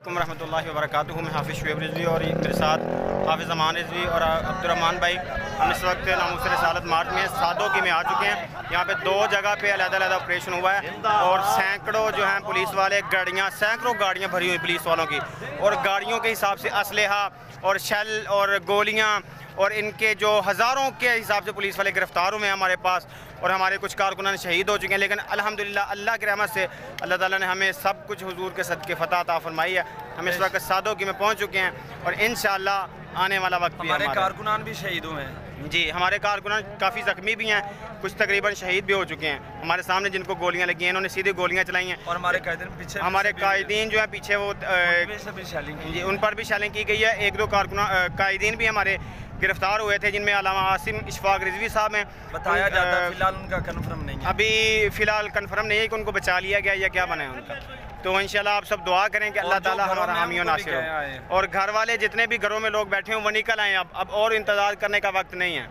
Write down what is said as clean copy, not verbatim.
रहमतुल्लाहि व बरकातुहू। मैं हाफिज़ शुएब रिजवी और मेरे साथ हाफिज़ अमान रिजवी और अब्दुर्रहमान भाई। हम इस वक्त नामूस रिसालत मार्च में सादोकी में आ चुके हैं। यहाँ पे दो जगह पे अलग-अलग ऑपरेशन हुआ है और सैकड़ों जो हैं पुलिस वाले गाड़ियाँ, सैकड़ों गाड़ियाँ भरी हुई पुलिस वालों की, और गाड़ियों के हिसाब से असलहा और शेल और गोलियाँ और इनके जो हज़ारों के हिसाब से पुलिस वाले गिरफ्तार हुए हैं हमारे पास, और हमारे कुछ कारकुनान शहीद हो चुके हैं। लेकिन अल्हम्दुलिल्लाह अल्लाह की रहमत से अल्लाह ताला ने हमें सब कुछ हुजूर के सदक़े फ़तह अता फरमाई है। हम इस वक्त सादोकी में पहुँच चुके हैं और इंशाअल्लाह आने वाला वक्त भी हमारे कारकुनान भी शहीद हुए हैं। जी, हमारे कारकुनान काफ़ी ज़ख्मी भी हैं, कुछ तकरीबन शहीद भी हो चुके हैं। हमारे सामने जिनको गोलियां लगी हैं इन्होंने सीधी गोलियां चलाई हैं, और हमारे कायदीन जो है पीछे वो जी उन पर भी शैलिंग की गई है। एक दो कायदीन भी हमारे गिरफ्तार हुए थे, जिनमें अल्लामा आसिम इशफाक रिजवी साहब हैं। बताया जाता है फिलहाल उनका कन्फर्म नहीं है, अभी फ़िलहाल कन्फर्म नहीं है कि उनको बचा लिया गया या क्या बना है उनका। तो इंशाल्लाह आप सब दुआ करें कि अल्लाह ताला हमारा हामी और नासिर हो, और घर वाले जितने भी घरों में लोग बैठे हों वो निकल आएँ अब और इंतज़ार करने का वक्त नहीं है।